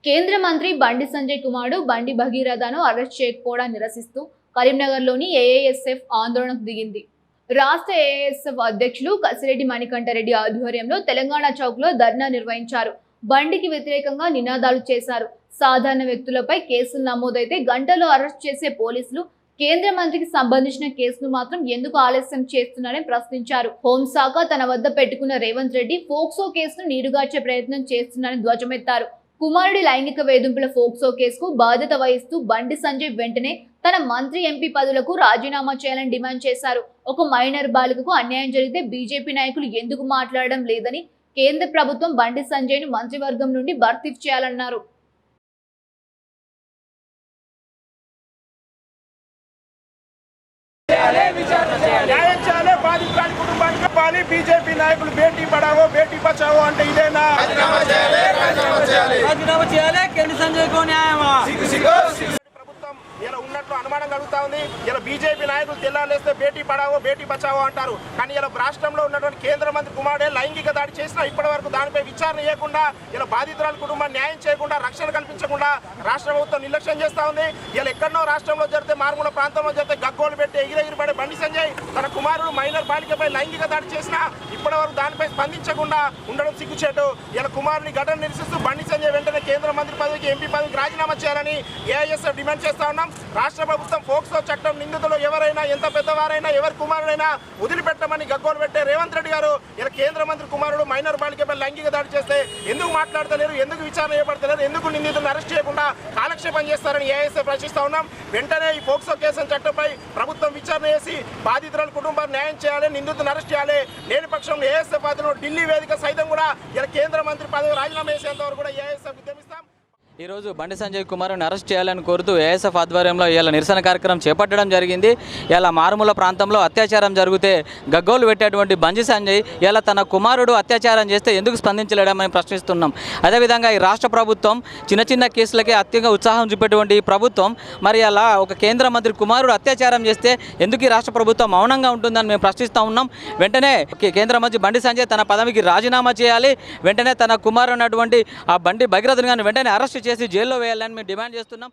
కేంద్ర మంత్రి బండి సంజయ్ కుమారుడు బండి భగీరథను అరెస్ట్ చేయకపోవడాన్ని నిరసిస్తూ కరీంనగర్లోని ఏఐఎస్ఎఫ్ ఆందోళనకు దిగింది. రాష్ట్ర ఏఐఎస్ఎఫ్ అధ్యక్షులు కసిరెడ్డి మణికంఠరెడ్డి ఆధ్వర్యంలో తెలంగాణ చౌక్లో ధర్నా నిర్వహించారు. బండికి వ్యతిరేకంగా నినాదాలు చేశారు. సాధారణ వ్యక్తులపై కేసులు నమోదైతే గంటలో అరెస్ట్ చేసే పోలీసులు కేంద్ర మంత్రికి సంబంధించిన కేసును మాత్రం ఎందుకు ఆలస్యం చేస్తున్నారని ప్రశ్నించారు. హోంశాఖ తన వద్ద పెట్టుకున్న రేవంత్ రెడ్డి ఫోక్సో కేసును నీరుగార్చే ప్రయత్నం చేస్తున్నారని ధ్వజమెత్తారు. కుమారుడి లైంగిక వేధింపుల ఫోక్సో కేసుకు బాధ్యత వహిస్తూ బండి సంజయ్ వెంటనే తన మంత్రి ఎంపీ పదవులకు రాజీనామా చేయాలని డిమాండ్ చేశారు. ఒక మైనర్ బాలికకు అన్యాయం జరిగితే బీజేపీ నాయకులు ఎందుకు మాట్లాడడం లేదని, కేంద్ర ప్రభుత్వం బండి సంజయ్ ను మంత్రివర్గం నుండి భర్తీ చేయాలన్నారు. బీజేపీ నాయకులు బేటీ పడావో బేటీ బచావో అంటే ఇదేనా? రాజీనామా చేయాలి. కేంద్ర సంజయ్ కు న్యాయమా? ప్రభుత్వం ఇలా ఉన్నట్లు అనుమానం కలుగుతా ఉంది. ఇలా బీజేపీ నాయకులు తెల్లాలేస్తే బేటీ పడావో బేటీ బచావో అంటారు. కానీ ఇలా రాష్ట్రంలో ఉన్నటువంటి కేంద్ర మంత్రి కుమారుడే లైంగిక దాడి చేసినా ఇప్పటి వరకు దానిపై విచారణ చేయకుండా, ఇలా బాధితురాల కుటుంబాన్ని న్యాయం చేయకుండా, రక్షణ కల్పించకుండా రాష్ట్ర ప్రభుత్వం నిర్లక్ష్యం చేస్తా ఉంది. ఇలా ఎక్కడో రాష్ట్రంలో జరిగితే, మారుమూల ప్రాంతంలో జరిగితే గగ్గోలు పెట్టి ఎగిరెగిరిపడే బండి సంజయ్ తన కుమారుడు మైనర్ బాలికపై లైంగిక దాడి చేసినా ఇప్పటి వరకు దానిపై స్పందించకుండా ఉండడం సిగ్గుచేటు. ఇలా కుమారుని ఘటన నిరసిస్తూ బండి సంజయ్ వెంటనే కేంద్ర మంత్రి పదవికి, ఎంపీ పదవికి రాజీనామా చేయాలని ఏఐఎస్ఎఫ్ డిమాండ్ చేస్తా ఉన్నాం. రాష్ట్ర ప్రభుత్వం ఫోక్సో చట్టం నిందితులు ఎవరైనా, ఎంత పెద్దవారైనా, ఎవరి కుమారుడైనా వదిలిపెట్టమని గగ్గోలు పెట్టే రేవంత్ రెడ్డి గారు ఇలా కేంద్ర మంత్రి కుమారుడు మైనర్ బాలికపై లైంగిక దాడి చేస్తే ఎందుకు మాట్లాడతలేరు, ఎందుకు విచారణ చేపడతలేరు, ఎందుకు నిందితులను అరెస్ట్ చేయకుండా కాలక్షేపం చేస్తారని ఏఐఎస్ఎఫ్ ప్రశ్నిస్తా ఉన్నాం. వెంటనే ఈ ఫోక్సో కేసు చట్టంపై ప్రభుత్వం విచారణ చేసి బాధితురాల కుటుంబాన్ని న్యాయం చేయాలి, నిందితులను అరెస్ట్ చేయాలి. లేని పక్షంలో ఏఐఎస్ఎఫ్ అధిలో ఢిల్లీ వేదిక సైతం కూడా ఇలా కేంద్ర మంత్రి పదవి రాజీనామా చేసేంత వరకు కూడా ఏఐఎస్ఎఫ్ ఉద్యమిస్తాం. ఈరోజు బండి సంజయ్ కుమార్ని అరెస్ట్ చేయాలని కోరుతూ ఏఎస్ఎఫ్ ఆధ్వర్యంలో ఇలా నిరసన కార్యక్రమం చేపట్టడం జరిగింది. ఇలా మారుమూల ప్రాంతంలో అత్యాచారం జరిగితే గగ్గోలు పెట్టేటువంటి బండి సంజయ్ ఇలా తన కుమారుడు అత్యాచారం చేస్తే ఎందుకు స్పందించలేడమని ప్రశ్నిస్తున్నాం. అదేవిధంగా ఈ రాష్ట్ర ప్రభుత్వం చిన్న చిన్న కేసులకే అత్యంత ఉత్సాహం చూపేటువంటి ఈ ప్రభుత్వం మరి అలా ఒక కేంద్ర మంత్రి కుమారుడు అత్యాచారం చేస్తే ఎందుకు ఈ రాష్ట్ర ప్రభుత్వం మౌనంగా ఉంటుందని మేము ప్రశ్నిస్తూ ఉన్నాం. వెంటనే కేంద్ర మంత్రి బండి సంజయ్ తన పదవికి రాజీనామా చేయాలి. వెంటనే తన కుమారుడు ఉన్నటువంటి ఆ బండి భగీరథుని గారిని వెంటనే అరెస్ట్ చేసి జైల్లో వేయాలని మేము డిమాండ్ చేస్తున్నాం.